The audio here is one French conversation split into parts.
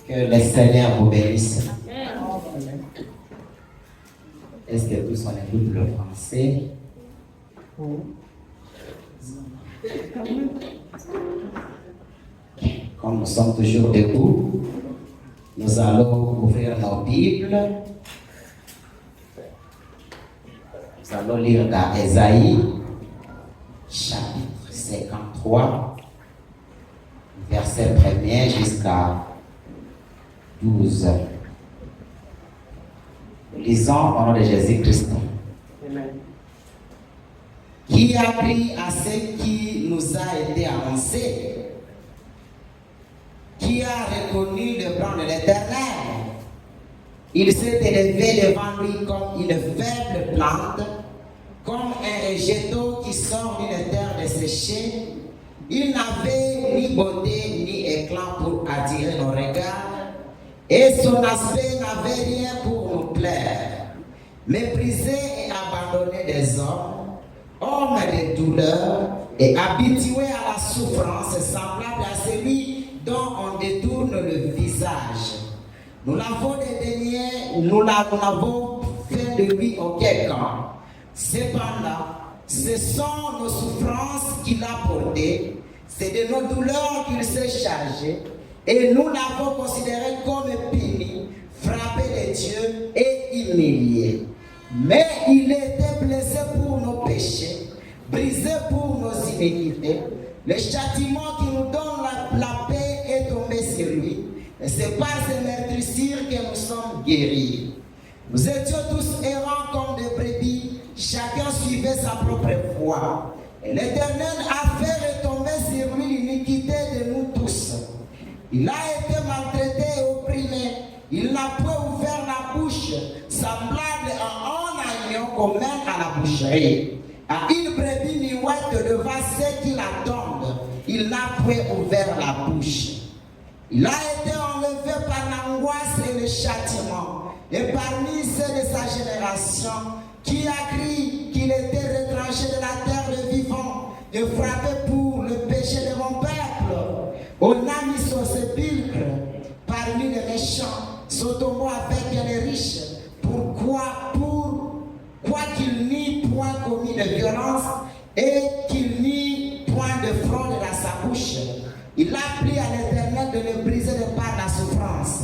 Que le Seigneur vous bénisse. Est-ce que tous on écoute le français? Comme nous sommes toujours debout, nous allons ouvrir nos Bibles. Nous allons lire dans Ésaïe, chapitre 53, verset 1er jusqu'à 12. Lisons au nom de Jésus-Christ. Amen. Qui a pris à ce qui nous a été annoncé? Qui a reconnu le plan de l'Éternel? Il s'est élevé devant lui comme une faible plante, comme un végétal qui sort d'une terre desséchée. Il n'avait ni beauté ni éclat pour attirer nos regards, et son aspect n'avait rien pour nous plaire. Méprisé et abandonné des hommes, homme de douleur et habitué à la souffrance, semblable à celui dont on détourne le visage. Nous l'avons dédaigné, nous n'avons fait de lui aucun camp. Cependant, ce sont nos souffrances qu'il a portées, c'est de nos douleurs qu'il s'est chargé, et nous l'avons considéré comme puni, frappé de Dieu et humilié. Mais il était blessé pour nos péchés, brisé pour nos iniquités. Le châtiment qui nous donne la paix est tombé sur lui. Et c'est par ses meurtrissures que nous sommes guéris. Nous étions tous errants comme des brebis, chacun suivait sa propre voie. Et l'Éternel a fait retomber sur lui l'iniquité de nous tous. Il a été maltraité et opprimé. Il n'a pas ouvert la bouche, semblable à un agneau qu'on met à la boucherie. À une brebis muette devant ceux qui l'attendent, il n'a pas ouvert la bouche. Il a été enlevé par l'angoisse et le châtiment. Et parmi ceux de sa génération, qui a crié qu'il était retranché de la terre des vivants, et frappé pour le péché de mon peuple. On a mis son sépulcre parmi les méchants, son tombeau avec les riches. Pourquoi qu'il n'ait point commis de violence et qu'il n'ait point de fraude dans sa bouche. Il a pris à l'Éternel de le briser de par la souffrance.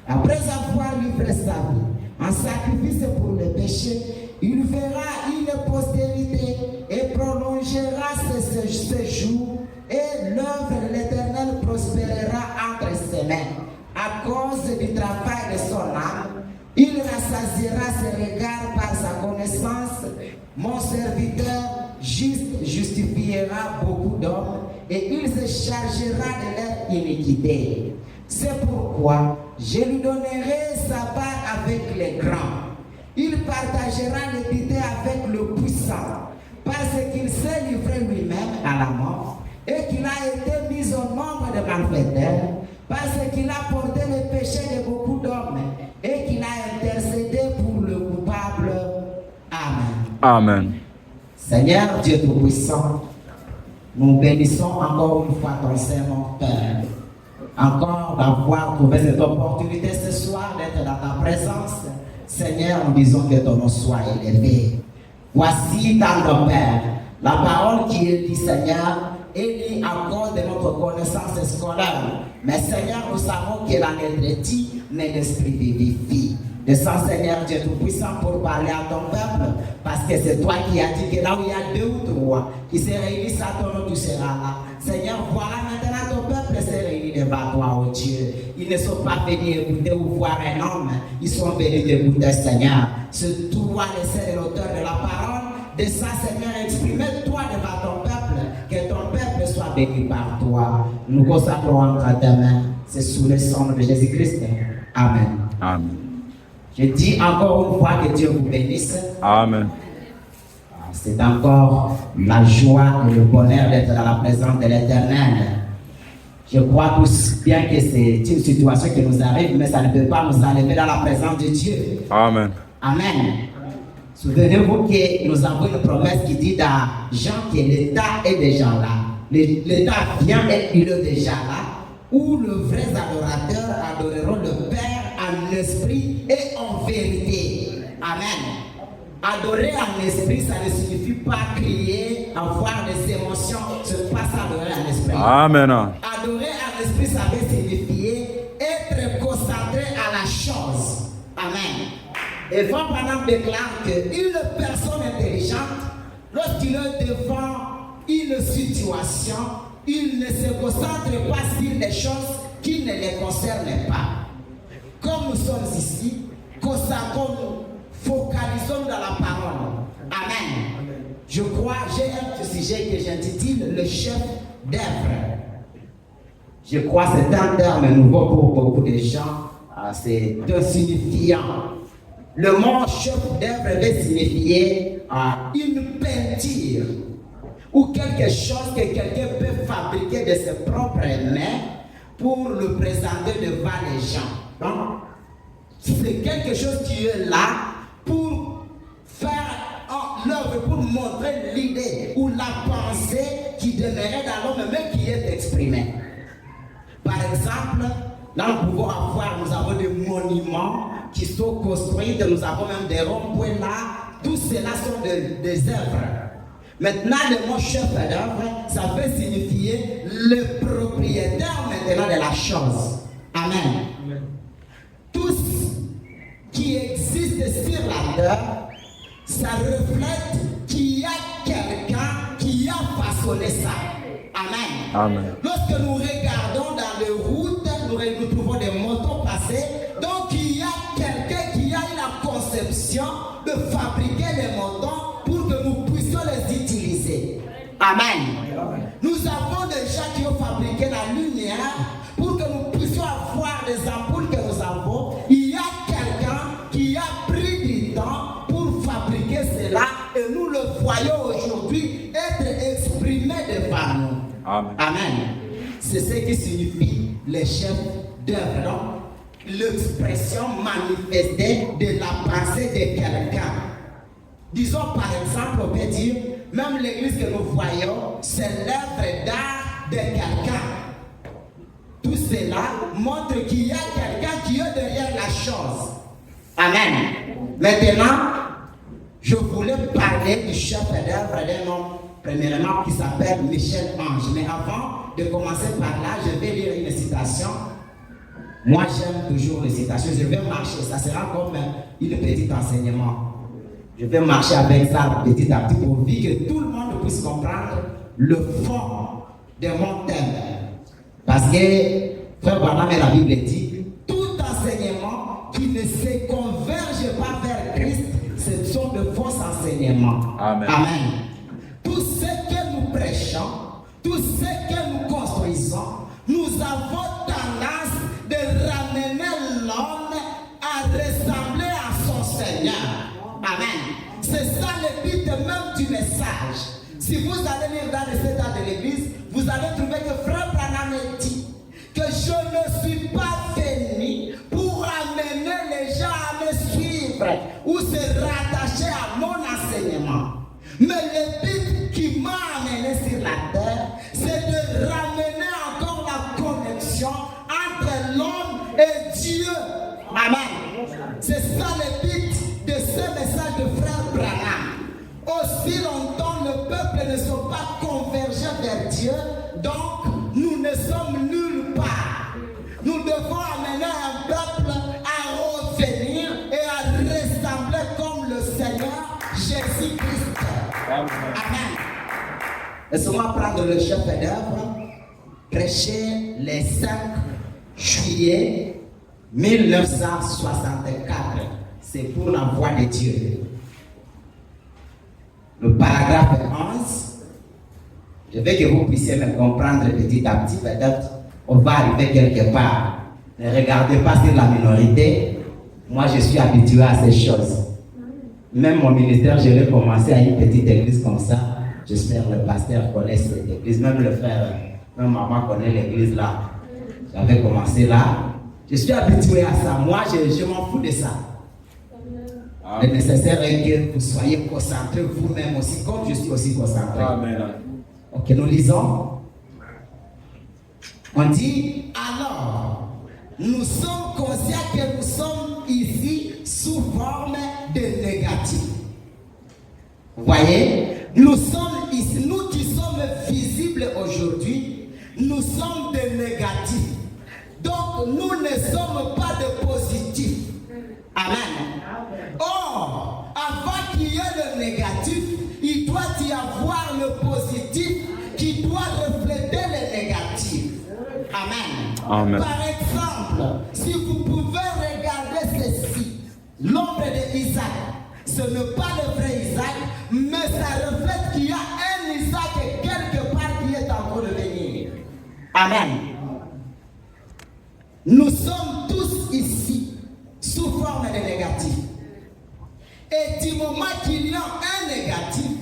Après avoir livré sa vie en sacrifice pour le péché, il verra une postérité et prolongera ses jours, et l'œuvre de l'Éternel prospérera entre ses mains. À cause du travail de son âme, il rassasiera ses regards par sa connaissance. Mon serviteur juste justifiera beaucoup d'hommes et il se chargera de leur iniquité. C'est pourquoi je lui donnerai sa part avec les grands. Il partagera l'équité avec le puissant, parce qu'il s'est livré lui-même à la mort et qu'il a été mis au nombre de malfaiteurs, parce qu'il a porté le péché de beaucoup d'hommes et qu'il a intercédé pour le coupable. Amen. Amen. Seigneur Dieu Tout-Puissant, nous bénissons encore une fois ton Saint-Nom, Père. Encore d'avoir trouvé cette opportunité ce soir d'être dans ta présence. Seigneur, nous disons que ton nom soit élevé. Voici dans nos Père, la parole qui est dit, Seigneur, est dit à cause de notre connaissance scolaire. Mais Seigneur, nous savons que la lettre dit, mais l'esprit vivifie. Descends, Seigneur Dieu Tout-Puissant, pour parler à ton peuple, parce que c'est toi qui as dit que là où il y a 2 ou 3 qui se réunissent à ton nom, tu seras là. Seigneur, voilà maintenant ton peuple se réunit devant toi, oh Dieu. Ils ne sont pas venus écouter ou voir un homme, ils sont venus t'écouter, Seigneur. C'est toi, le Seigneur et l'auteur de la parole. Descends, Seigneur, exprime-toi devant ton peuple, que ton peuple soit béni par toi. Nous consacrons entre tes mains, c'est sous le sang de Jésus-Christ. Amen. Amen. Je dis encore une fois que Dieu vous bénisse. Amen. C'est encore la joie et le bonheur d'être dans la présence de l'Éternel. Je crois tous bien que c'est une situation qui nous arrive, mais ça ne peut pas nous enlever dans la présence de Dieu. Amen. Amen. Souvenez-vous que nous avons une promesse qui dit dans Jean que l'État est déjà là. L'État vient et il est déjà là, où les vrais adorateurs adoreront le Père en esprit et en vérité. Amen. Adorer en esprit, ça ne signifie pas crier, avoir des émotions, c'est pas ça adorer en esprit. Amen. Adorer en esprit, ça veut signifier être concentré à la chose. Amen. Et Van Branham déclare qu'une personne intelligente, lorsqu'il est devant une situation, il ne se concentre pas sur des choses qui ne les concernent pas. Comme nous sommes ici, consacrons-nous, focalisons dans la parole. Amen. Je crois, j'ai un sujet que j'intitule le chef d'œuvre. Je crois que c'est un terme nouveau pour beaucoup de gens. C'est insignifiant. Le mot chef d'œuvre veut signifier une peinture ou quelque chose que quelqu'un peut fabriquer de ses propres mains pour le présenter devant les gens. Donc, c'est quelque chose qui est là pour faire l'œuvre, pour montrer l'idée ou la pensée qui demeurait dans l'homme, mais qui est exprimée. Par exemple, Là, nous pouvons avoir, nous avons des monuments qui sont construits, nous avons même des ronds-points là. Tout cela sont des œuvres. Maintenant, le mot chef d'œuvre, ça peut signifier le propriétaire maintenant de la chose. Amen. Amen. Tout ce qui existe sur la terre, ça reflète qu'il y a quelqu'un qui a façonné ça. Amen. Amen. Lorsque nous regardons dans les routes, nous trouvons des motos passer. Donc il y a quelqu'un qui a eu la conception de fabriquer les motos pour que nous puissions les utiliser. Amen. Amen. Nous avons des gens qui ont fabriqué la lumière pour que nous puissions avoir des ampoules que nous avons. Il y a quelqu'un qui a pris du temps pour fabriquer cela et nous le voyons aujourd'hui être exprimé devant nous. Amen. Amen. C'est ce qui signifie les chefs d'œuvre. Donc, l'expression manifestée de la pensée de quelqu'un. Disons par exemple, on peut dire, même l'église que nous voyons, c'est l'œuvre d'art de quelqu'un. Tout cela montre qu'il y a quelqu'un qui est derrière la chose. Amen. Maintenant, je voulais parler du chef d'œuvre d'un homme, premièrement, qui s'appelle Michel Ange. Mais avant de commencer par là, je vais lire une citation. Moi, j'aime toujours les citations. Je vais marcher. Ça sera comme une petite enseignement. Je vais marcher avec ça petit à petit pour que tout le monde puisse comprendre le fond de mon thème. Parce que, frère Branham et la Bible dit, tout enseignement qui ne se converge pas vers Christ, ce sont de faux enseignements. Amen. Amen. Tout ce que nous prêchons, tout ce que nous construisons, nous avons tendance de ramener l'homme à ressembler à son Seigneur. Amen. C'est ça le but même du message. Si vous allez lire dans les états de l'église, vous allez trouver que frère Branham dit que je ne suis pas venu pour amener les gens à me suivre ou se rattacher à mon enseignement. Mais le but qui m'a amené sur la terre, c'est de ramener encore la connexion entre l'homme et Dieu. Amen. C'est ça le but de ce message de frère Branham. Aussi longtemps le peuple ne sont pas convergés vers Dieu, donc nous ne sommes nulle part. Nous devons amener un peuple à revenir et à ressembler comme le Seigneur Jésus-Christ. Amen. Laissez-moi prendre le chef d'œuvre, prêcher le 5 juillet 1964. C'est pour la voix de Dieu. Le paragraphe 11, je veux que vous puissiez me comprendre petit à petit, peut-être on va arriver quelque part. Ne regardez pas sur la minorité. Moi, je suis habitué à ces choses. Même mon ministère, je vais commencer à une petite église comme ça. J'espère que le pasteur connaît cette église. Même le frère, même maman connaît l'église là. J'avais commencé là. Je suis habitué à ça. Moi, je m'en fous de ça. Le nécessaire est que vous soyez concentrés vous-même aussi, comme je suis aussi concentré. Amen. Ok, nous lisons. On dit, alors, nous sommes conscients que nous sommes ici sous forme de négatif. Vous voyez, nous sommes ici, nous qui sommes visibles aujourd'hui, nous sommes des négatifs. Donc, nous ne sommes pas de positifs. Amen. Or, avant qu'il y ait le négatif, il doit y avoir le positif qui doit refléter le négatif. Amen. Amen. Par exemple, si vous pouvez regarder ceci, l'ombre d'Isaac, ce n'est pas le vrai Isaac, mais ça reflète qu'il y a un Isaac quelque part qui est en train de venir. Amen. Nous sommes tous ici sous forme de négatif. Et du moment qu'il y a un négatif,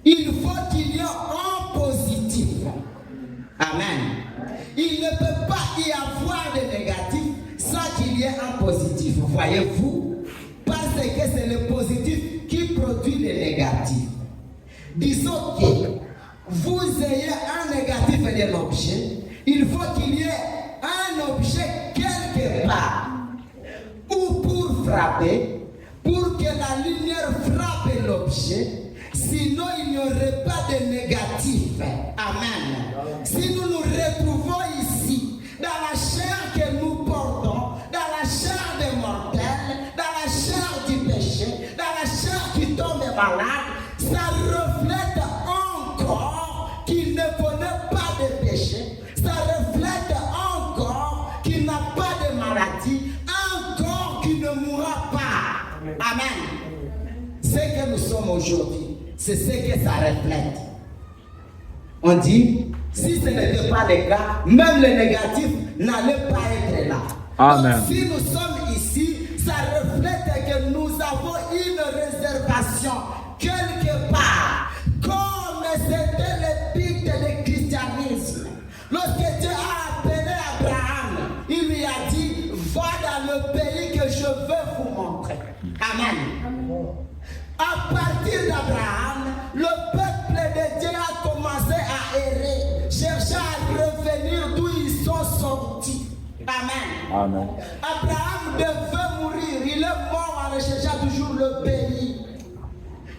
il faut qu'il y ait un positif. Amen. Il ne peut pas y avoir de négatif sans qu'il y ait un positif. Voyez-vous? Parce que c'est le positif qui produit le négatif. Disons que vous ayez un négatif d'un objet, il faut qu'il y ait un objet qui frapper pour que la lumière frappe l'objet. Sinon, il n'y aurait pas de négatif. Amen. Si nous nous retrouvons ici, dans la chair que nous portons, dans la chair des mortels, dans la chair du péché, dans la chair qui tombe malade, ça reflète un corps qui ne connaît pas de péché. Ça reflète un corps qui n'a pas de maladie, un corps qui ne mourra pas. Amen. Ce que nous sommes aujourd'hui, c'est ce que ça reflète. On dit, si ce n'était pas le cas, même le négatif n'allait pas être là. Amen. Donc, si nous sommes ici, ça reflète que nous avons une réservation quelque part. Comme c'était le but du christianisme. Lorsque Dieu a appelé Abraham, il lui a dit, va dans le pays que je veux vous montrer. Amen. À partir d'Abraham, le peuple de Dieu a commencé à errer, chercher à revenir d'où ils sont sortis. Amen. Amen. Abraham devait mourir. Il est mort en recherchant toujours le pays.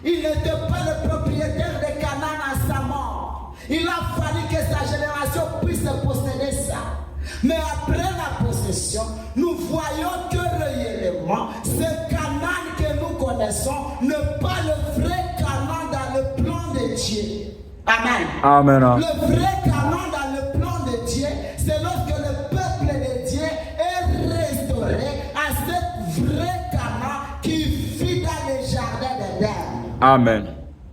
Il n'était pas le propriétaire de Canaan à sa mort. Il a fallu que sa génération puisse posséder ça. Mais après la possession, nous voyons que réellement, ce Canaan que nous connaissons n'est pas le vrai Canaan dans le plan de Dieu. Amen. Amen. Le vrai Canaan dans le plan de Dieu, c'est lorsque le peuple de Dieu est restauré à cette vraie Canaan qui vit dans les jardins d'Éden. Amen.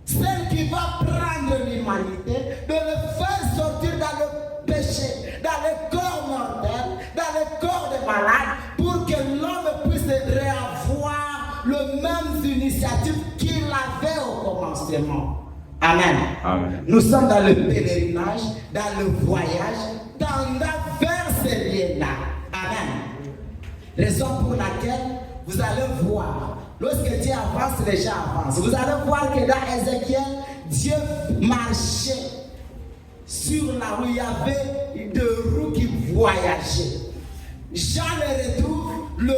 Celle qui va prendre l'humanité, de le faire sortir dans le péché, dans le corps mortel, dans le corps des malades, pour que l'homme puisse réavoir le même initiative qu'il avait au commencement. Amen. Amen. Nous sommes dans le pèlerinage, dans le voyage, vers ces lieux-là. Amen. Raison pour laquelle vous allez voir, lorsque Dieu avance, les gens avancent. Vous allez voir que dans Ézéchiel, Dieu marchait sur la rue. Il y avait deux roues qui voyageaient. Jean le retrouve, le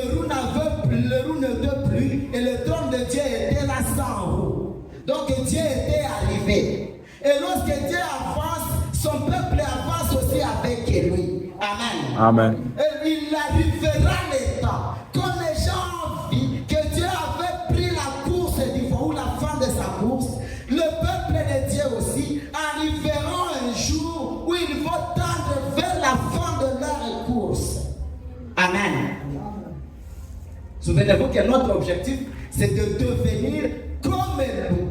roue ne veut plus, et le trône de Dieu était là sans roue. Donc Dieu était arrivé. Et lorsque Dieu avance, son peuple avance aussi avec lui. Amen. Amen. Et il arrivera le temps, quand les gens ont vu que Dieu avait pris la course du vent ou la fin de sa course, le peuple de Dieu aussi arriveront un jour où ils vont tendre vers la fin de leur course. Amen. Souvenez-vous que notre objectif, c'est de devenir comme nous.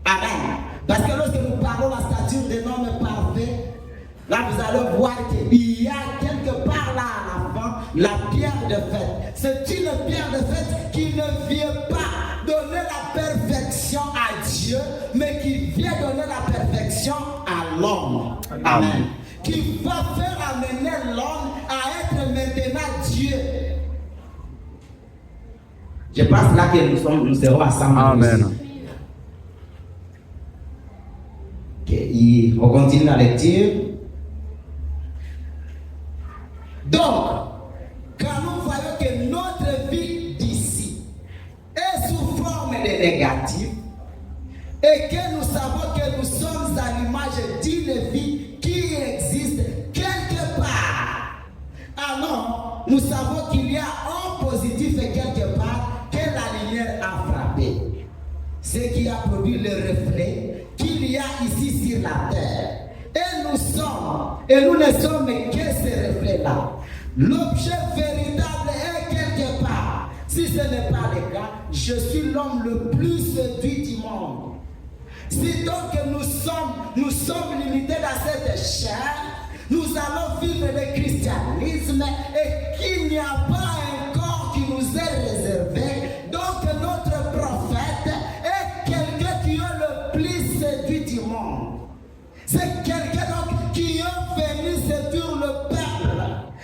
Amen. Parce que lorsque nous parlons de la stature d'un homme parfait, là vous allez voir qu'il y a quelque part là à l'avant la pierre de fête. C'est une pierre de fête qui ne vient pas donner la perfection à Dieu, mais qui vient donner la perfection à l'homme. Amen. Qui va faire amener l'homme à être maintenant Dieu. Je pense là que nous serons ensemble. Amen. On continue la lecture. Donc, quand nous voyons que notre vie d'ici est sous forme de négatif et que nous savons que nous sommes à l'image d'une vie qui existe quelque part, alors nous savons qu'il y a un positif et quelque part que la lumière a frappé. Ce qui a produit le reflet qu'il y a ici sur la terre. Et nous ne sommes que ce reflet-là. L'objet véritable est quelque part. Si ce n'est pas le cas, je suis l'homme le plus séduit du monde. Si donc nous sommes limités dans cette chair, nous allons vivre le christianisme et qu'il n'y a pas un corps qui nous est réservé. Donc notre prophète est quelqu'un qui est le plus séduit du monde. C'est quelqu'un donc qui est venu séduire le peuple.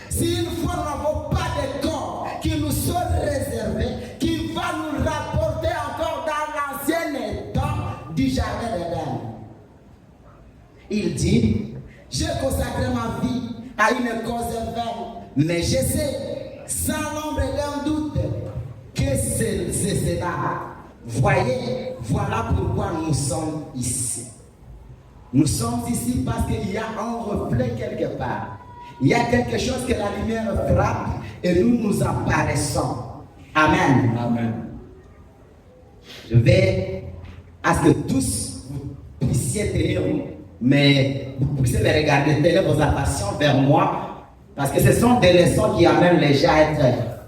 Si une fois nous n'avons pas de corps qui nous sont réservés, qui va nous rapporter encore dans l'ancien état du jardin d'Éden. Il dit, j'ai consacré ma vie à une cause vaine, mais je sais, sans l'ombre d'un doute, que c'est cela. Voyez, voilà pourquoi nous sommes ici. Nous sommes ici parce qu'il y a un reflet quelque part. Il y a quelque chose que la lumière frappe et nous apparaissons. Amen. Amen. Je vais à ce que tous vous puissiez tenir, mais vous puissiez me regarder, tenir vos attentions vers moi, parce que ce sont des leçons qui amènent les gens à être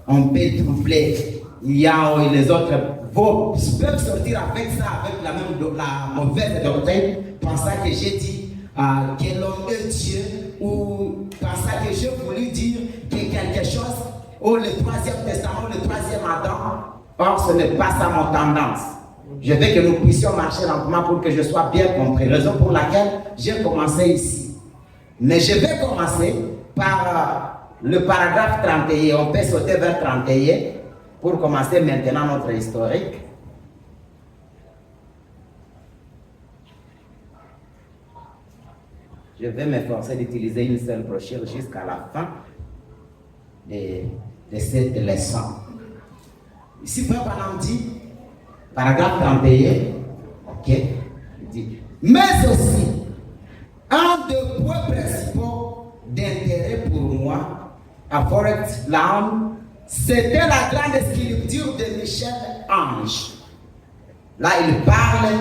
un peu troublés. Il y a les autres peuvent sortir avec ça, avec la mauvaise doctrine, pensant que j'ai dit que l'homme est Dieu, ou pensant que je voulais dire que quelque chose, ou le troisième testament, le troisième Adam. Or, ce n'est pas ça mon tendance. Je veux que nous puissions marcher lentement pour que je sois bien compris. Raison pour laquelle j'ai commencé ici. Mais je vais commencer par le paragraphe 31. On peut sauter vers 31 pour commencer maintenant notre historique. Je vais m'efforcer d'utiliser une seule brochure jusqu'à la fin de cette leçon. Ici, Frère Branham dit, paragraphe 31, ok, il dit, mais aussi, un des points principaux d'intérêt pour moi, à Forest Lawn, c'était la grande sculpture de Michel Ange. Là, il parle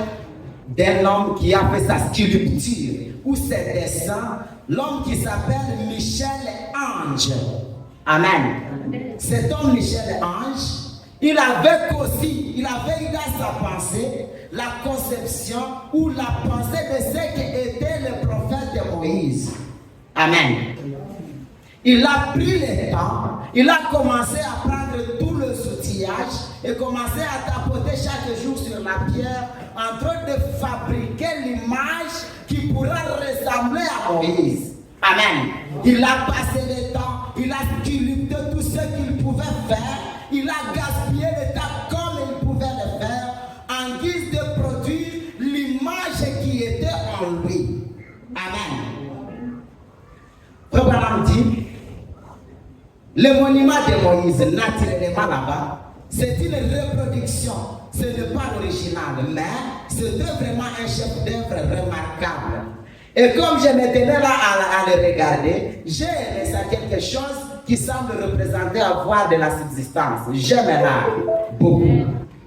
d'un homme qui a fait sa sculpture, ou ses dessins, l'homme qui s'appelle Michel Ange. Amen. Cet homme Michel Ange, il avait aussi, il avait eu dans sa pensée la conception ou la pensée de ce qu'était le prophète de Moïse. Amen. Il a pris le temps, il a commencé à prendre tout le outillage et commencé à tapoter chaque jour sur la pierre en train de fabriquer l'image qui pourra ressembler à Moïse. Amen. Il a passé le temps, il a sculpté tout ce qu'il pouvait faire, il a gaspillé le temps comme il pouvait le faire en guise de produire l'image qui était en lui. Amen. Frère Branham dit, le monument de Moïse, naturellement là-bas, c'est une reproduction. Ce n'est pas l'original, mais c'était vraiment un chef d'œuvre remarquable. Et comme je me tenais là à le regarder, j'ai aimé ça quelque chose qui semble représenter avoir de la subsistance. J'aime l'art beaucoup.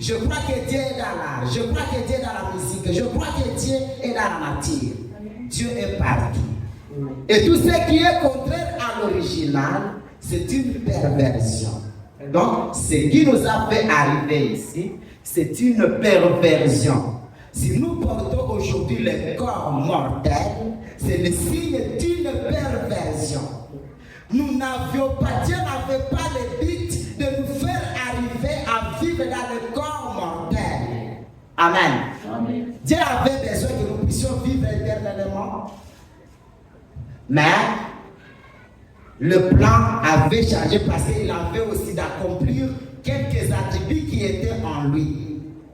Je crois que Dieu est dans l'art, je crois que Dieu est dans la musique, je crois que Dieu est dans la nature. Dieu est partout. Et tout ce qui est contraire à l'original, c'est une perversion. Donc, ce qui nous a fait arriver ici, c'est une perversion. Si nous portons aujourd'hui le corps mortel, c'est le signe d'une perversion. Nous n'avions pas, Dieu n'avait pas le but de nous faire arriver à vivre dans le corps mortel. Amen. Amen. Dieu avait besoin que nous puissions vivre éternellement. Mais le plan avait changé parce qu'il avait aussi d'accomplir quelques attributs qui étaient en lui.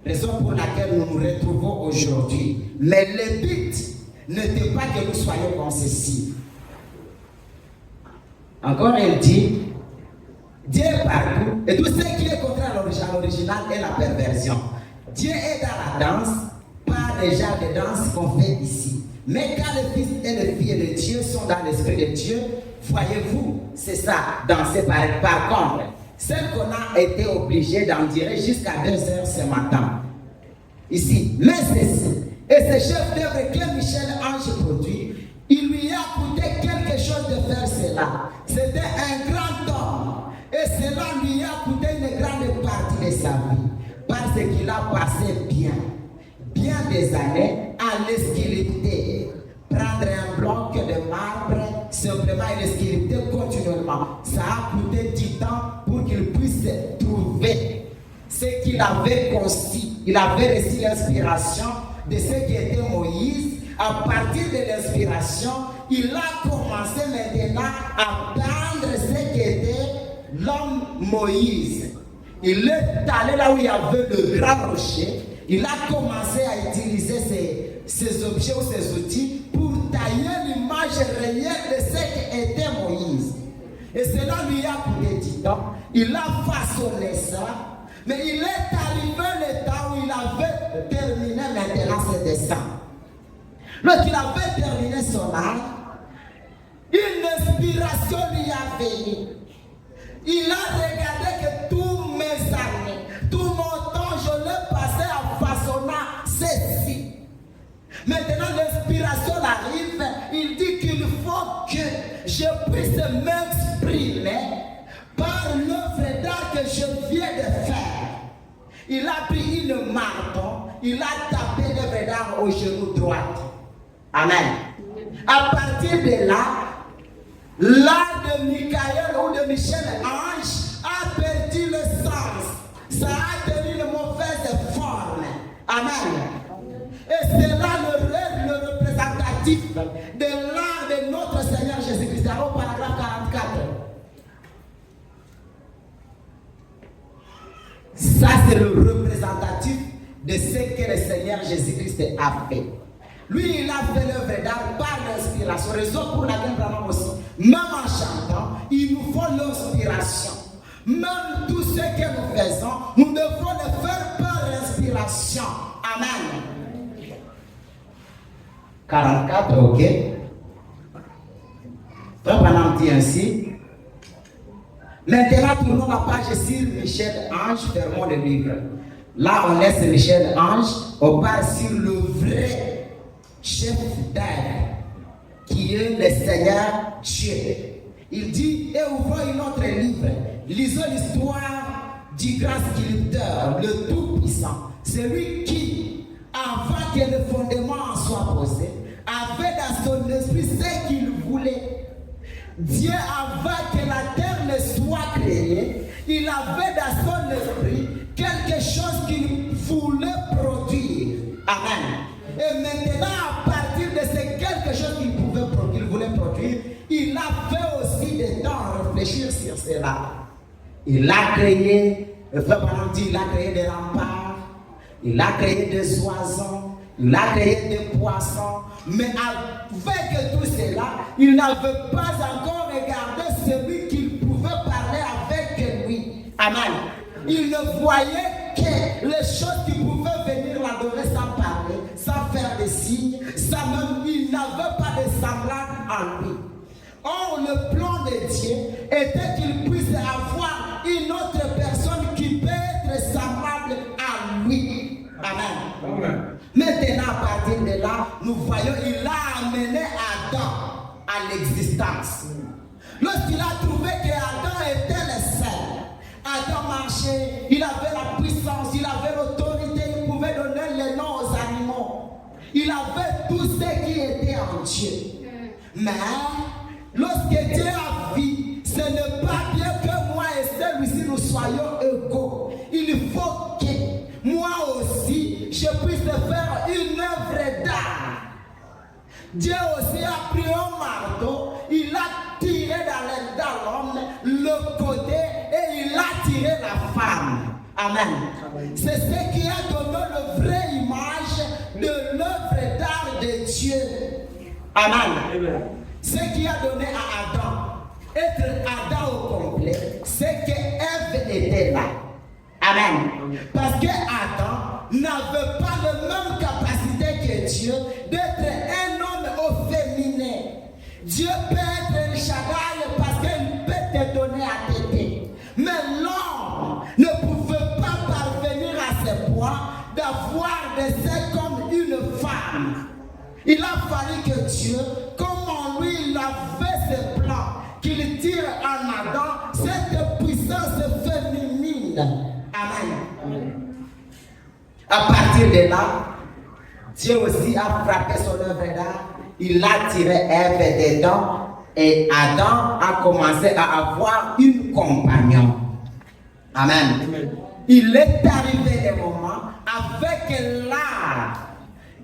Raison pour laquelle nous nous retrouvons aujourd'hui. Mais le but n'était pas que nous soyons comme ceci. Encore elle dit, Dieu est partout et tout ce qui est contraire à l'original est la perversion. Dieu est dans la danse, pas les genres de danse qu'on fait ici. Mais quand le Fils et le Fils de Dieu sont dans l'Esprit de Dieu, voyez-vous, c'est ça, danser par contre. Celle qu'on a été obligé d'en dire jusqu'à 2 heures ce matin. Ici. Mais ceci. Et ce chef d'œuvre que Michel Ange produit, il lui a coûté quelque chose de faire cela. C'était un grand homme. Et cela lui a coûté une grande partie de sa vie. Parce qu'il a passé bien des années à le sculpter. Prendre un bloc de marbre, simplement et le sculpter continuellement. Ça a coûté du temps pour qu'il puisse trouver ce qu'il avait conçu. Il avait reçu l'inspiration de ce qui était Moïse. À partir de l'inspiration, il a commencé maintenant à prendre ce qui était l'homme Moïse. Il est allé là où il y avait le grand rocher. Il a commencé à utiliser ces objets ou ces outils pour tailler l'image réelle de ce qu'était Moïse. Et cela lui a coûté du temps. Il a façonné ça Mais il est arrivé le temps où il avait terminé maintenant ses dessins. Lorsqu'il avait terminé son art, une inspiration lui a venu. Il a regardé que tous mes années, tout mon temps, je l'ai passé en façonnant ceci. Maintenant, l'inspiration arrive. Il dit qu'il faut que je puisse m'exprimer par l'œuvre d'art que je viens de faire. Il a pris une marteau, il a tapé l'œuvre d'art au genou droit. Amen. À partir de là, l'art de Michael ou de Michel-Ange a perdu le sens. Ça a tenu une mauvaise forme. Amen. Et c'est là le représentatif de l'art de notre Seigneur Jésus-Christ. Au paragraphe 44. Ça, c'est le représentatif de ce que le Seigneur Jésus-Christ a fait. Lui, il a fait l'œuvre d'art par l'inspiration. Raison pour laquelle, vraiment aussi, même en chantant, il nous faut l'inspiration. Même tout ce que nous faisons, nous devons le faire par l'inspiration. Amen. 44, ok. Donc, on dit ainsi. Maintenant, tournons la page sur Michel-Ange, fermons le livre. Là, on laisse Michel-Ange, on part sur le vrai chef d'œuvre, qui est le Seigneur Dieu. Il dit, et ouvrons un autre livre, lisons l'histoire du grand sculpteur, le Tout-Puissant, celui qui, avant que le fondement en soit posé, avait dans son esprit ce qu'il voulait. Dieu, avant que la terre ne soit créée, il avait dans son esprit quelque chose qu'il voulait produire. Amen. Et maintenant, à partir de ce quelque chose qu'il voulait produire, il a fait aussi des temps à réfléchir sur cela. Il a créé, il a créé des remparts, il a créé des oiseaux, il a créé des poissons, mais avec tout cela, il n'avait pas encore regardé celui qu'il pouvait parler avec lui. Amen. Il ne voyait que les choses qui pouvaient venir l'adorer sans parler, sans faire des signes, sans même, il n'avait pas de semblable en lui. Or, le plan de Dieu était qu'il puisse avoir une autre personne qui peut être semblable à lui. Amen. Amen. Maintenant, à partir de là, nous voyons, il a amené Adam à l'existence. Lorsqu'il a trouvé que Adam était le seul, Adam marchait, il avait la puissance, il avait l'autorité, il pouvait donner les noms aux animaux. Il avait tout ce qui était en Dieu. Mais, lorsque Dieu a vu, ce n'est pas bien que moi et celui-ci nous soyons égaux. Il faut que moi aussi, je puisse faire une œuvre d'art. Dieu aussi a pris un marteau, il a tiré dans l'homme le côté et il a tiré la femme. Amen. C'est ce qui a donné la vraie image de l'œuvre d'art de Dieu. Amen. Ce qui a donné à Adam, être Adam au complet, c'est que Ève était là. Amen. Parce que Adam n'avait pas la même capacité que Dieu d'être un homme au féminin. Dieu peut être un Shaddai parce qu'il peut te donner à téter. Mais l'homme ne pouvait pas parvenir à ce point d'avoir des seins comme une femme. Il a fallu que Dieu, comme en lui il avait ce plan, qu'il tire en Adam cette puissance féminine. Amen. À partir de là, Dieu aussi a frappé son œuvre d'art. Il a tiré Ève dedans et Adam a commencé à avoir une compagnon. Amen. Il est arrivé le moment avec l'art.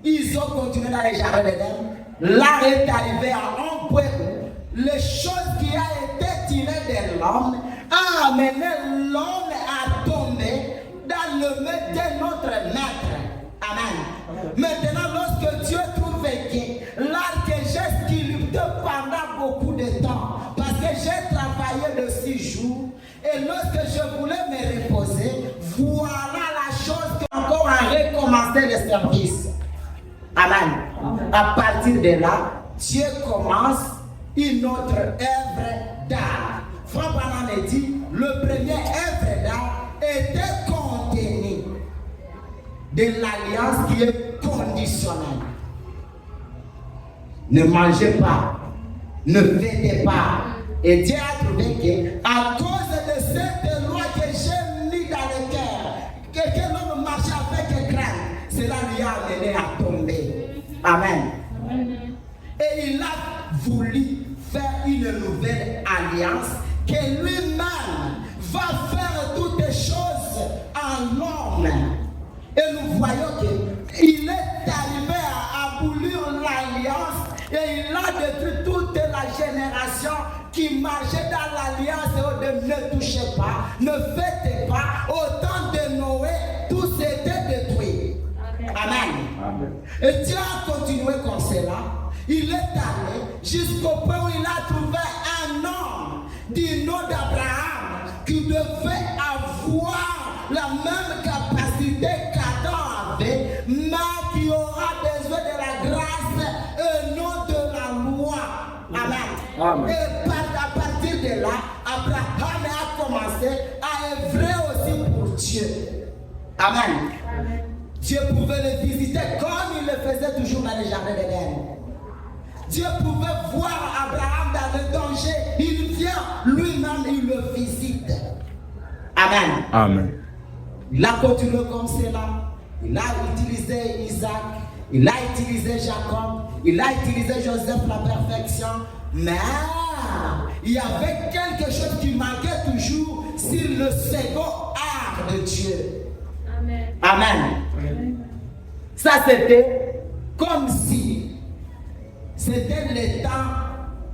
Ils ont continué dans les jardins d'Éden. L'art est arrivé à un point où les choses qui ont été tirées de l'homme a amené l'homme à tomber dans le maître de notre maître. Amen. Maintenant, lorsque Dieu trouve que l'art que j'ai sculpté pendant beaucoup de temps, parce que j'ai travaillé de 6 jours, et lorsque je voulais me reposer, commencé le service. Amen. À partir de là, Dieu commence une autre œuvre d'art. Frère Branham dit, le premier œuvre d'art était contenu de l'alliance qui est conditionnelle. Ne mangez pas, ne fêtez pas. Et Dieu a trouvé qu'à cause de cette loi que j'ai mis dans le cœur, que l'homme marche avec crainte, cela lui a amené à tomber. Amen. Et il a voulu faire une nouvelle alliance que lui-même va faire toutes les choses en homme. Et nous voyons qu'il est arrivé à abolir l'alliance et il a détruit toute la génération qui marchait dans l'alliance et ne touchez pas, ne faites pas. Au temps de Noé, tout s'était détruit. Amen. Amen. Et Dieu a continué comme cela. Il est allé jusqu'au point où il a trouvé un homme du nom d'Abraham qui devait avoir la même capacité qu'Adam avait, mais qui aura besoin de la grâce et non de la loi. Amen. Amen. Et à partir de là, Abraham a commencé à œuvrer aussi pour Dieu. Amen. Amen. Dieu pouvait le visiter comme il le faisait toujours dans les jardins d'Éden. Dieu pouvait voir Abraham dans le danger. Il vient lui-même, il le visite. Amen. Amen. Il a continué comme cela. Il a utilisé Isaac. Il a utilisé Jacob. Il a utilisé Joseph, la perfection. Mais il y avait quelque chose qui manquait toujours sur le second art de Dieu. Amen. Amen. Amen. Ça c'était comme si c'était le temps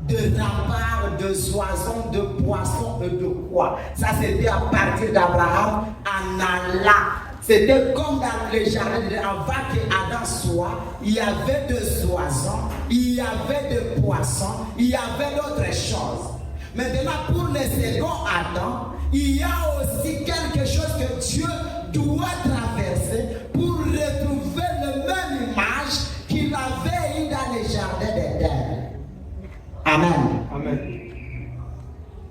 de remparts, de soissons, de poissons et de quoi. Ça c'était à partir d'Abraham en Allah. C'était comme dans le jardin, avant qu'Adam soit, il y avait de soissons, il y avait de poissons, il y avait d'autres choses. Maintenant pour le second Adam, il y a aussi quelque chose que Dieu doit traverser pour retrouver la même image qu'il avait eu dans les jardins d'Éden. Amen. Amen.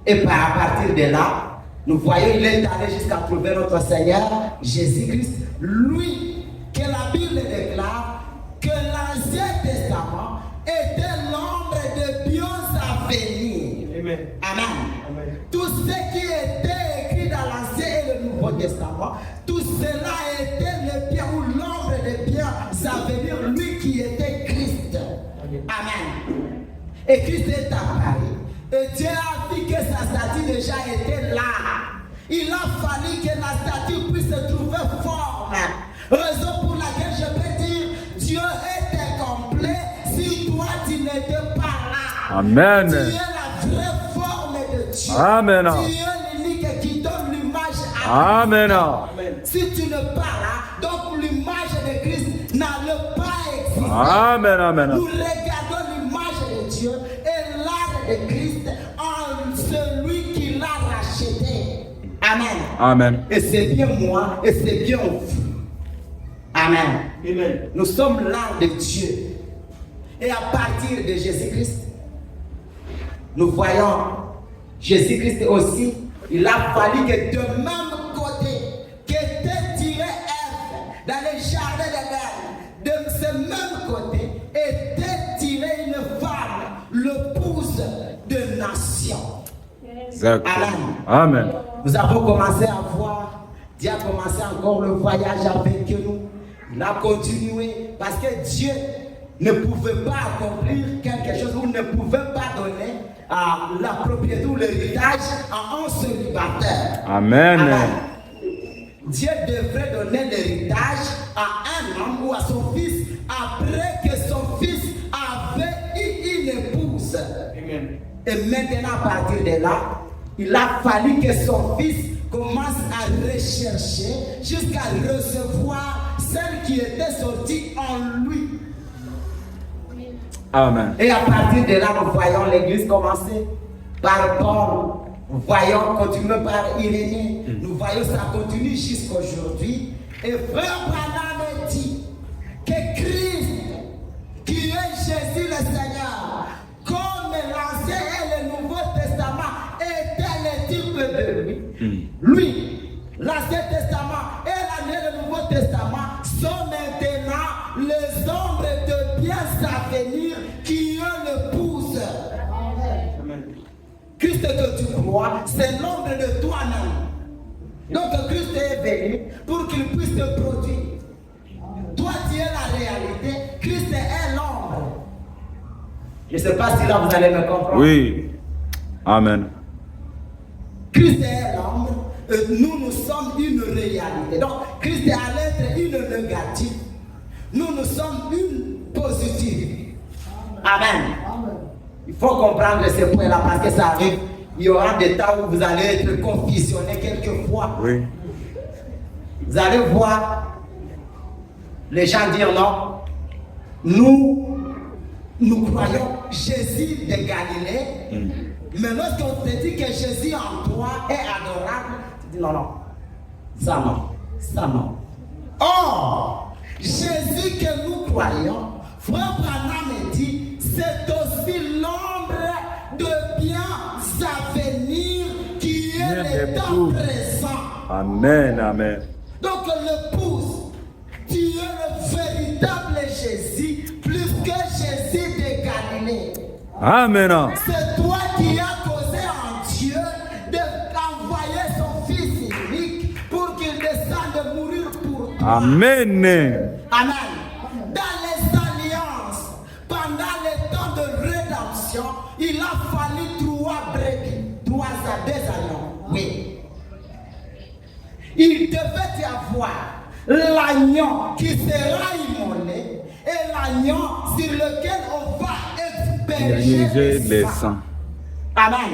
Et à partir de là, nous voyons il est allé jusqu'à trouver notre Seigneur Jésus-Christ, lui que la Bible déclare que l'Ancien Testament était l'ombre de Dieu à venir. Amen. Amen. Amen. Tout ce qui était écrit dans l'Ancien et le Nouveau Testament, tout cela était le bien ou l'ombre de Dieu à venir, lui qui était Christ. Amen. Et Christ est apparu. Et Dieu a dit que sa statue déjà était là. Il a fallu que la statue puisse se trouver forme. Raison pour laquelle je peux dire Dieu était complet si toi tu n'étais pas là. Amen. Tu es la vraie forme de Dieu. Amen. Tu es l'unique qui donne l'image à Amen. Amen. Si tu n'es pas là, donc l'image de Christ n'allait pas exister. Amen. Amen. Nous regardons l'image de Dieu et l'art de Christ en celui qui l'a racheté. Amen. Amen. Et c'est bien moi et c'est bien vous. Amen. Amen. Nous sommes l'art de Dieu. Et à partir de Jésus-Christ, nous voyons Jésus-Christ aussi. Il a fallu que de même côté qu'était tiré Ève dans les jardins d'Éden, de ce même côté était tirée une femme, l'épouse de nation. Amen. Amen. Nous avons commencé à voir, Dieu a commencé encore le voyage avec nous. Il a continué parce que Dieu ne pouvait pas accomplir quelque chose ou ne pouvait pas donner la propriété ou l'héritage à un célibataire. Amen. Amen. Dieu devrait donner l'héritage à un homme ou à son fils après que son fils avait eu une épouse. Amen. Et maintenant, à partir de là, il a fallu que son fils commence à rechercher jusqu'à recevoir celle qui était sortie en lui. Amen. Et à partir de là, nous voyons l'église commencer par Paul. Nous voyons continuer par Irénée. Nous voyons ça continue jusqu'à aujourd'hui. Et frère Branham dit Testament et le Nouveau Testament sont maintenant les ombres de biens à venir qui eux le poussent. Christ que tu crois, c'est l'ombre de toi-même. Donc Christ est venu pour qu'il puisse te produire. Toi tu es la réalité, Christ est l'ombre. Je ne sais pas si là vous allez me comprendre. Oui. Amen. Christ est l'ombre, nous sommes une réalité. Donc Christ est à l'être une négative, nous sommes une positive. Amen. Il faut comprendre ce point-là parce que ça arrive. Il y aura des temps où vous allez être confusionnés quelquefois. Oui. Vous allez voir les gens dire non. Nous croyons Jésus de Galilée. Mais lorsqu'on te dit que Jésus en toi est adorable, tu dis non, non. Ça non. Ça non. Or, Jésus que nous croyons, Frère Branham dit, c'est aussi l'ombre de biens à venir qui est le temps présent. Amen, amen. Donc le pouce, tu es le véritable Jésus plus que Jésus de Galilée. Amen. C'est toi qui as causé en Dieu d'envoyer son Fils unique pour qu'il descende mourir pour toi. Amen. Amen. Dans les alliances, pendant les temps de rédemption, il a fallu 3 brebis, 2 agneaux. Oui. Il devait y avoir l'agneau qui sera immolé et l'agneau sur lequel on va experger le sang. Amen.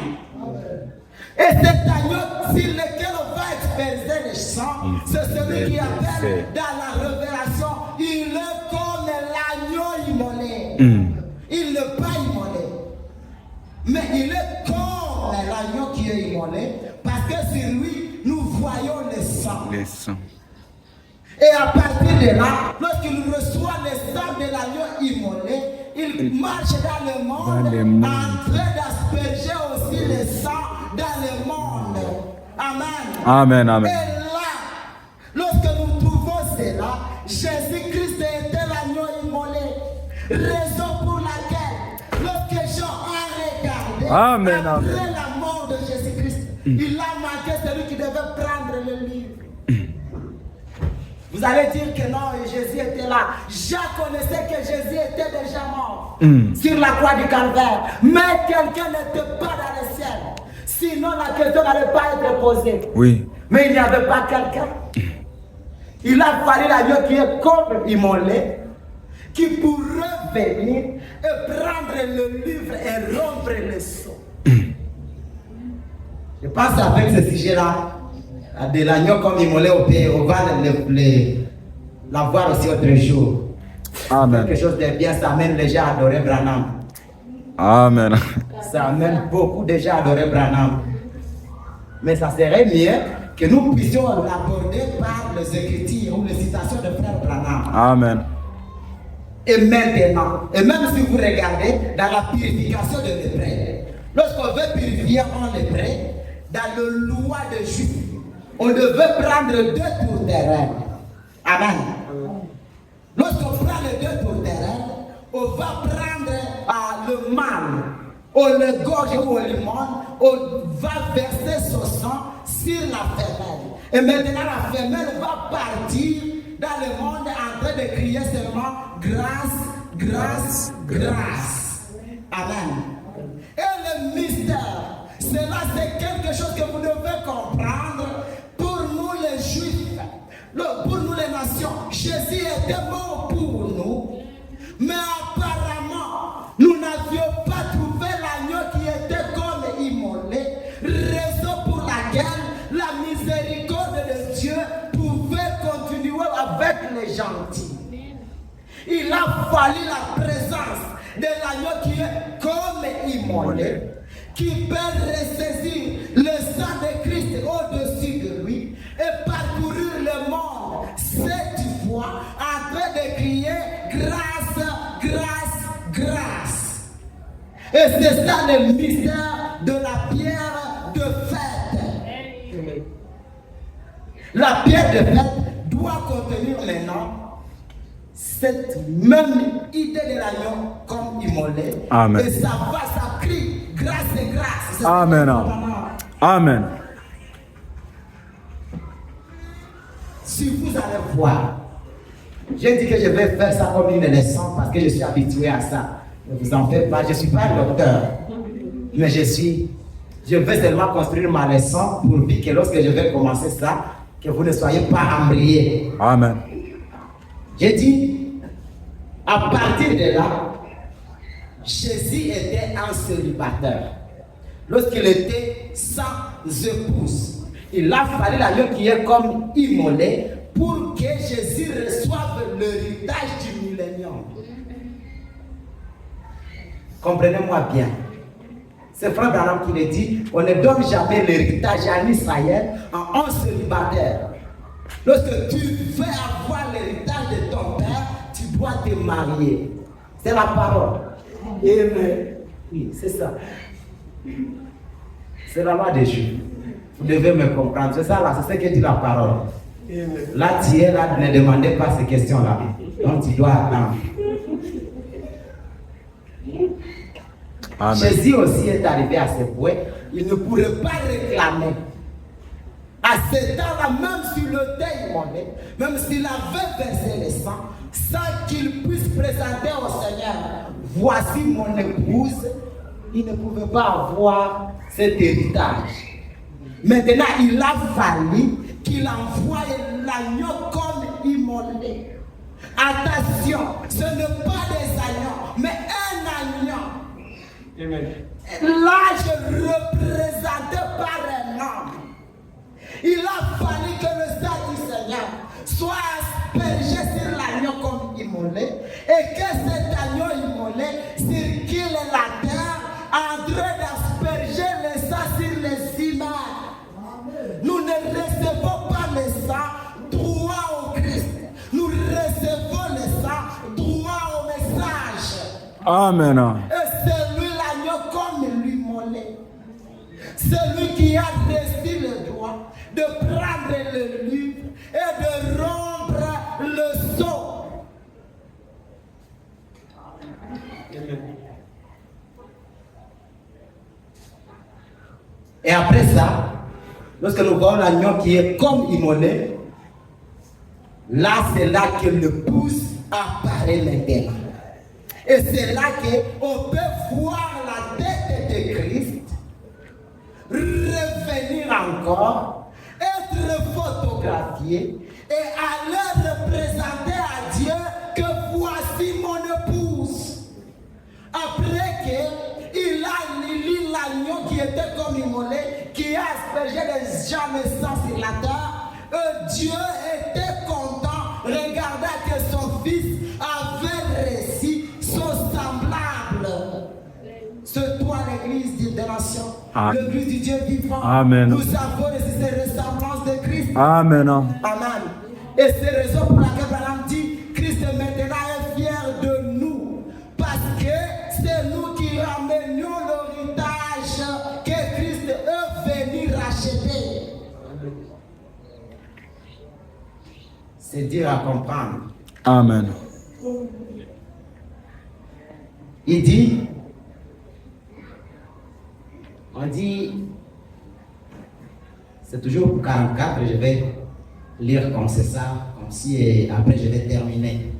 Et cet agneau sur lequel on va experger le sang, c'est celui qui appelle dans la révélation, il est comme l'agneau immolé. Il n'est pas immolé, mais il est comme l'agneau qui est immolé, parce que sur lui, nous voyons le sang. Le sang. Et à partir de là, lorsqu'il reçoit le sang de l'agneau immolé, il marche dans le monde en train d'asperger aussi le sang dans le monde. Amen. Amen, amen. Et là, lorsque nous trouvons cela, Jésus-Christ était l'agneau immolé. Raison pour laquelle, lorsque Jean a regardé, amen, après amen. la mort de Jésus-Christ, il a manqué celui qui devait prendre le livre. Vous allez dire que non, Jésus était là. Jacques connaissait que Jésus était déjà mort sur la croix du Calvaire. Mais quelqu'un n'était pas dans le ciel. Sinon, la question n'allait pas être posée. Oui. Mais il n'y avait pas quelqu'un. Il a fallu l'agneau qui est comme immolé, qui pourrait venir et prendre le livre et rompre le sceau. Je pense avec ce sujet-là, de l'agneau comme immolé au pays, on va la voir aussi autre jour. Amen. Quelque chose de bien, ça amène les gens à adorer Branham. Amen. Ça amène beaucoup de gens à adorer Branham. Mais ça serait mieux que nous puissions l'aborder par les écritures ou les citations de Frère Branham. Amen. Et maintenant, et même si vous regardez dans la purification de lépreux, lorsqu'on veut purifier un lépreux, dans le loi de Juif, on devait prendre 2 tours d'airain. Amen. Lorsqu'on prend les 2 tours d'airain, on va prendre le mâle, on le gorge ou on le limon, on va verser son sang sur la femelle. Et maintenant la femelle va partir dans le monde en train de crier seulement grâce, grâce, grâce. Amen. Et le mystère, cela c'est quelque chose que vous devez comprendre. Pour nous les Juifs, pour nous les nations, Jésus était mort pour nous. Mais apparemment, nous n'avions pas trouvé l'agneau qui était comme immolé. Raison pour laquelle la miséricorde de Dieu pouvait continuer avec les gentils. Il a fallu la présence de l'agneau qui est comme immolé, qui peut ressaisir le sang de Christ au-dessus de lui et parcourir le monde 7 fois en train de crier grâce, grâce, grâce. Et c'est ça le mystère de la pierre de fête. La pierre de fête doit contenir maintenant cette même idée de l'agneau comme immolé. Amen. Et ça crie grâce et grâce. Amen. Amen. Si vous allez voir, j'ai dit que je vais faire ça comme une leçon parce que je suis habitué à ça. Ne vous en faites pas, je ne suis pas un docteur, mais je vais seulement construire ma leçon pour que lorsque je vais commencer ça, que vous ne soyez pas embrouillés. Amen. J'ai dit, à partir de là, Jésus était un célibataire. Lorsqu'il était sans épouse, il a fallu l'agneau qui est comme immolé pour que Jésus reçoive l'héritage du millénium. Comprenez-moi bien. C'est Frère Branham qui le dit, on ne donne jamais l'héritage en Israël en un célibataire. Lorsque tu veux avoir l'héritage de ton père, tu dois te marier. C'est la parole. Amen. Oui, c'est ça. C'est la loi des Juifs. Vous devez me comprendre. C'est ça là, c'est ce que dit la parole. Là, tu es là, ne demandez pas ces questions-là. Donc, tu dois attendre. Amen. Jésus aussi est arrivé à ce point. Il ne pourrait pas réclamer. À ce temps-là, même s'il était immolé, même s'il avait versé le sang, sans qu'il puisse présenter au Seigneur, voici mon épouse, il ne pouvait pas avoir cet héritage. Maintenant, il a fallu qu'il envoie l'agneau comme immolé. Attention, ce n'est pas des agneaux, mais un agneau. Amen. L'âge représenté par un homme. Il a fallu que le sang du Seigneur soit aspergé sur l'agneau comme immolé et que cet agneau immolé circule la terre en train d'asperger le sang sur les images. Nous ne recevons pas le sang droit au Christ. Nous recevons le sang droit au message. Amen. Et c'est lui l'agneau comme l'immolé. C'est lui qui a reçu le droit de prendre le livre et de rompre le sceau. Et après ça, lorsque nous voyons l'agneau qui est comme immolé, là c'est là que l'épouse apparaît maintenant. Et c'est là qu'on peut voir la tête de Christ revenir encore, être photographié et aller représenter à Dieu que voici mon épouse. Après qu'il a lu l'agneau qui était comme immolé, qui a aspergé les gens le sang sur la terre, Dieu était content, regardant que son fils avait réussi son semblable. C'est toi l'église des nations, l'église du Dieu vivant. Amen. Nous avons reçu ces ressemblances de Christ. Amen. Amen. Et c'est la raison pour laquelle Branham dit Christ maintenant est fier de nous. Parce que c'est nous qui ramenions l'héritage que Christ est venu racheter. C'est dur à comprendre. Amen. Il dit, on dit, c'est toujours 44, je vais lire comme c'est ça, comme si, et après je vais terminer.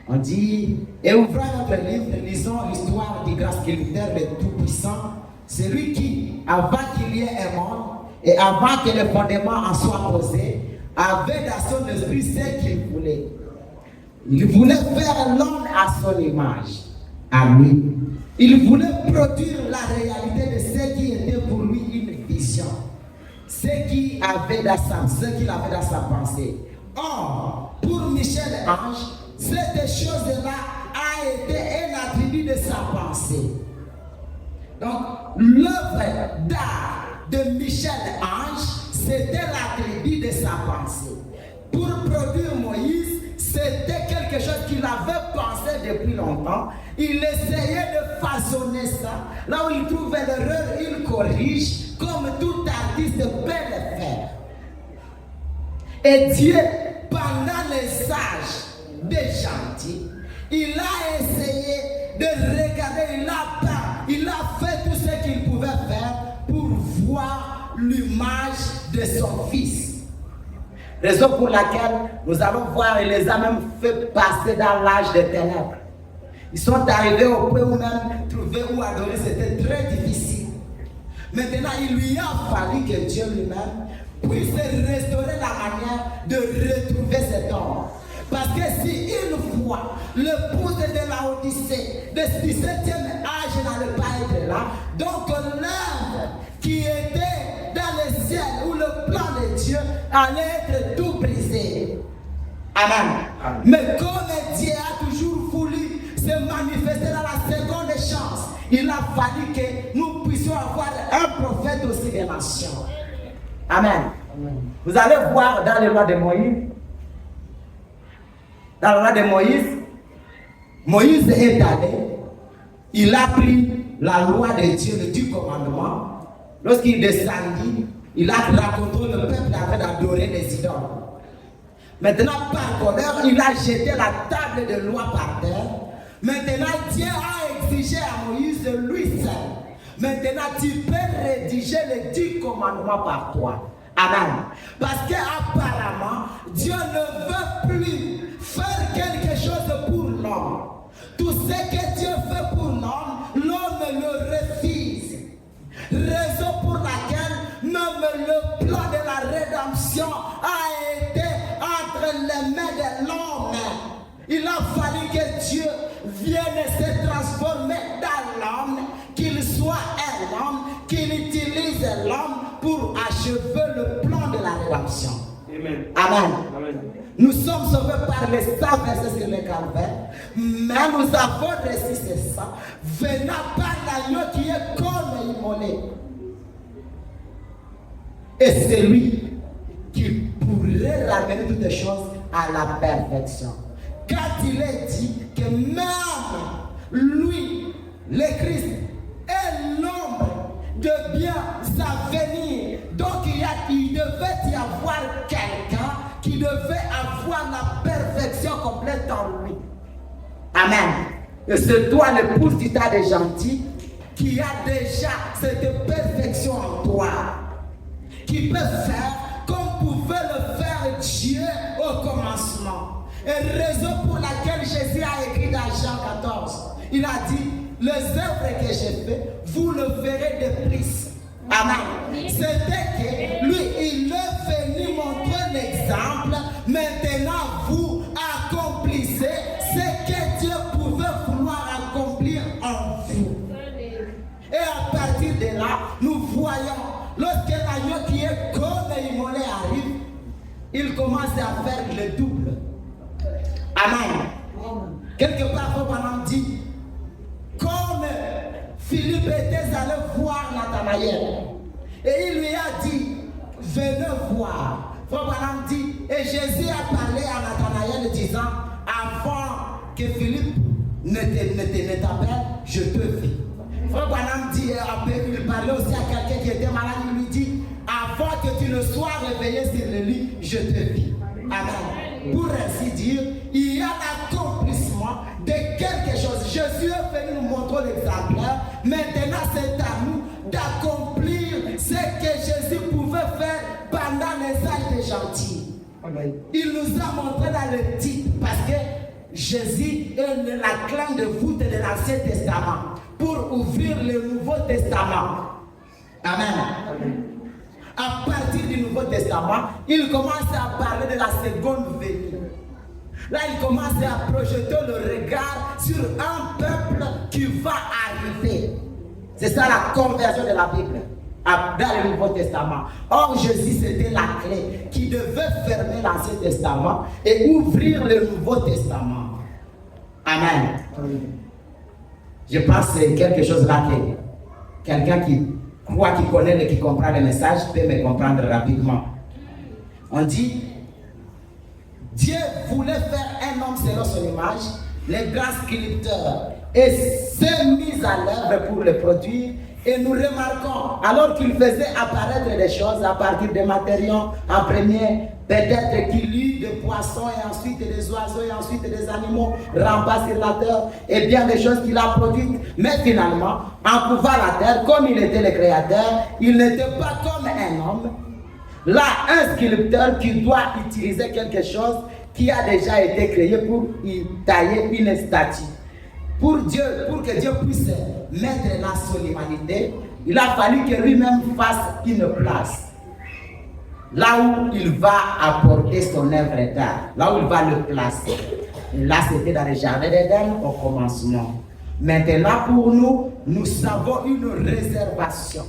On dit, et ouvrant notre livre, lisons l'histoire du grand scripteur, le Tout-Puissant, celui qui, avant qu'il y ait un monde, et avant que le fondement en soit posé, avait dans son esprit ce qu'il voulait. Il voulait faire l'homme à son image, à lui. Il voulait produire la réalité de ce qui était pour lui une vision, ce qu'il avait dans sa pensée. Or, pour Michel-Ange, cette chose-là a été un attribut de sa pensée. Donc, l'œuvre d'art de Michel-Ange, c'était l'attribut de sa pensée. Pour produire Moïse, c'était quelque chose qu'il avait pensé depuis longtemps. Il essayait de façonner ça. Là où il trouvait l'erreur, il corrige, comme tout artiste peut le faire. Et Dieu, pendant les sages, des gentils, il a essayé de regarder, il a fait tout ce qu'il pouvait faire pour voir l'image de son fils. Raison pour laquelle nous allons voir, il les a même fait passer dans l'âge des ténèbres. Ils sont arrivés au point où même trouver où adorer, c'était très difficile. Maintenant, il lui a fallu que Dieu lui-même puisse restaurer la manière de retrouver cet homme. Parce que si une fois l'épouse de la Odyssée, du 7e âge n'allait pas être là, donc l'œuvre qui était dans le ciel ou le plan de Dieu allait être tout brisé. Amen. Amen. Mais comme Dieu a toujours voulu se manifester dans la seconde chance, il a fallu que nous puissions avoir un prophète aussi des nations. Amen. Amen. Vous allez voir dans les lois de Moïse. Dans la loi de Moïse, Moïse est allé, il a pris la loi de Dieu, le 10 commandements. Lorsqu'il descendit, il a raconté le peuple afin d'adorer les idoles. Maintenant, par colère, il a jeté la table de loi par terre. Maintenant, Dieu a exigé à Moïse de lui seul. Maintenant, tu peux rédiger les 10 commandements par toi. Amen. Parce qu'apparemment, Dieu ne veut plus faire quelque chose pour l'homme. Tout ce que Dieu fait pour l'homme, l'homme le refuse. Raison pour laquelle même le plan de la rédemption a été entre les mains de l'homme. Il a fallu que Dieu vienne se transformer dans l'homme, qu'il soit un homme, qu'il utilise l'homme pour achever le plan de la rédemption. Amen. Amen. Amen. Nous sommes sauvés par les sang versés sur le calvaire, mais nous avons reçu ce sang venant par l'agneau qui est comme immolé. Et c'est lui qui pourrait ramener toutes les choses à la perfection. Quand il est dit que même lui, le Christ, est l'ombre de bien à venir. Donc il devait y avoir quelqu'un qui devait avoir la perfection complète en lui. Amen. Et c'est toi, l'épouse du tas de gentils, qui a déjà cette perfection en toi, qui peut faire comme pouvait le faire Dieu au commencement. Et raison pour laquelle Jésus a écrit dans Jean 14, il a dit, les œuvres que j'ai faites, vous le verrez de plus. Amen. C'était que lui, il est venu montrer l'exemple. Maintenant, vous accomplissez ce que Dieu pouvait vouloir accomplir en vous. Et à partir de là, nous voyons, lorsque l'agneau qui est comme immolé arrive, il commence à faire le double. Amen. Quelque part, Frère dit, comme Philippe était allé voir Nathanaël, et il lui a dit, venez voir. Frère Branham dit, et Jésus a parlé à Nathanaël disant, avant que Philippe ne t'appelle, je te vis. Frère Branham dit, il parlait aussi à quelqu'un qui était malade, il lui dit, avant que tu ne sois réveillé sur le lit, je te vis. Amen. Pour ainsi dire, il y a l'accomplissement de quelque chose. Jésus est venu nous montrer l'exemplaire. Maintenant, c'est à nous d'accomplir ce que Jésus pouvait faire pendant les âges des gentils. Amen. Il nous a montré dans le titre parce que Jésus est la clé de voûte de l'Ancien Testament pour ouvrir le Nouveau Testament. Amen. Amen. À partir du Nouveau Testament, il commence à parler de la seconde venue. Là, il commence à projeter le regard sur un peuple qui va arriver. C'est ça la conversion de la Bible, dans le Nouveau Testament. Or, Jésus, c'était la clé qui devait fermer l'Ancien Testament et ouvrir le Nouveau Testament. Amen. Je pense que c'est quelque chose là que quelqu'un qui croit, qui connaît et qui comprend le message peut me comprendre rapidement. On dit, Dieu voulait faire un homme selon son image, les grands sculpteurs, et s'est mis à l'œuvre pour le produire. Et nous remarquons, alors qu'il faisait apparaître des choses à partir des matériaux en premier, peut-être qu'il eut des poissons et ensuite des oiseaux et ensuite des animaux rampant sur la terre et bien des choses qu'il a produites. Mais finalement, en couvant la terre, comme il était le créateur, il n'était pas comme un homme. Là, un sculpteur qui doit utiliser quelque chose qui a déjà été créé pour y tailler une statue. Pour que Dieu puisse mettre là son humanité, il a fallu que lui-même fasse une place. Là où il va apporter son œuvre d'art, là où il va le placer. Et là, c'était dans le jardin d'Éden au commencement. Maintenant, pour nous, nous avons une réservation.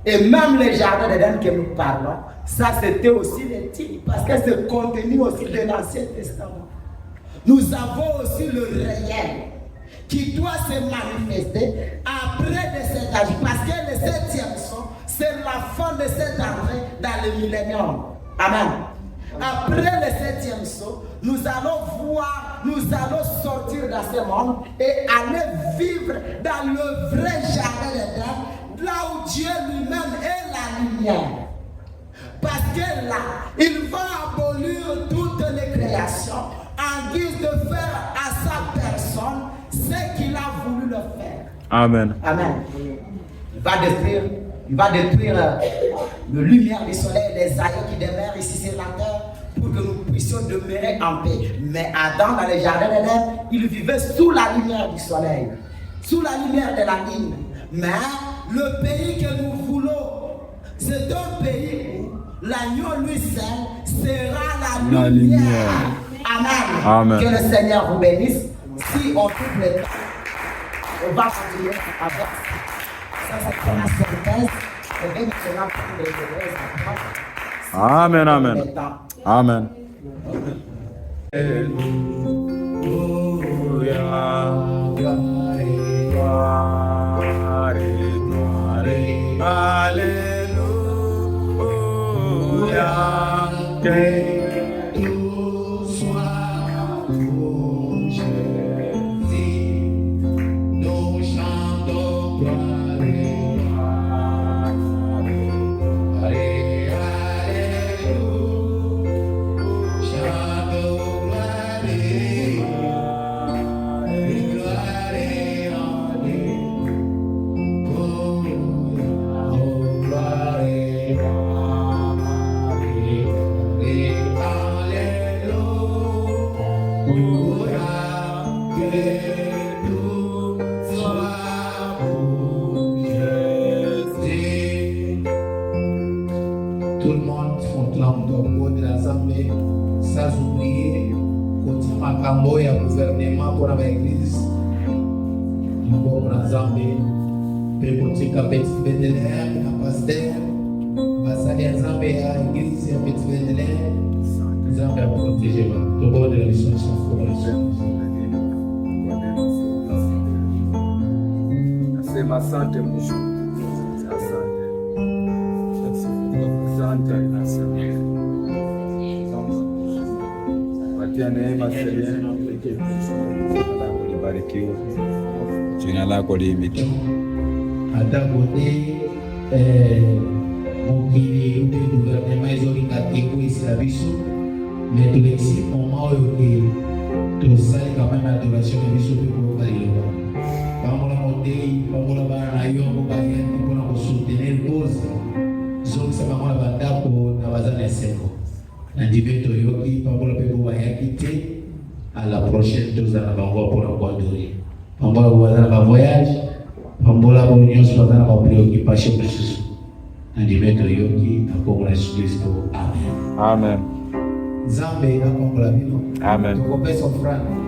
Et même le jardin d'Éden que nous parlons, ça c'était aussi le type, parce que c'est contenu aussi de l'Ancien Testament. Nous avons aussi le réel qui doit se manifester après de cet âge, parce que le 7e son, c'est la fin de cette entrée dans le millénium. Amen. Après le 7e son, nous allons voir, nous allons sortir dans ce monde et aller vivre dans le vrai jardin d'Éden, là où Dieu lui-même est la lumière. Parce que là, il va abolir toutes les créations en guise de faire à sa personne ce qu'il a voulu le faire. Amen. Amen. Il va détruire la lumière du soleil, les aïeux qui demeurent ici sur la terre pour que nous puissions demeurer en paix. Mais Adam, dans le jardin d'Éden, il vivait sous la lumière du soleil, sous la lumière de la lune. Mais le pays que nous voulons, c'est un pays où l'agneau lui seul sera la lumière. Amen. Amen. Que le Seigneur vous bénisse. Si on trouve le temps, on va continuer avec ça. C'est la synthèse. Et bien maintenant, prendre les degrés à Amen, amen. Amen. Tout le monde proclame comme de l'Assemblée, sans oublier, continue à camboyer le gouvernement pour l'église. Pour l'Assemblée, pour petit Bethléem, la pasteur, l'ambassade d'Assemblée à l'église, petit Bethléem, nous avons protégé tout le monde de la mission pour Nasema asante Mungu. Asante nasema. Patia neema Selena. Jina lako libarikiwe. Jina lako liimbike. Atakote mokili ute gouvernement ezolinga ekoyisela biso mais tolekisi moment oyo ke tosali quand même adoration na biso mpe koyoka liloba pambola motei pambola bana na yo bayani mpona kosoutenir cause zongisa bango na bandako na baza na esengo na ndibe toyoki pambola mpe bo bayaki te à la prochaine tozala na bango mpona koadore pambola bo baza na bavoyage pambola bo nyonso baza na bapreoccupation mosusu na ndibe toyoki na kombo na Yesu Kristo amen. Amen. Nzambe apambola bino. Amen. Tokopesa ofrande.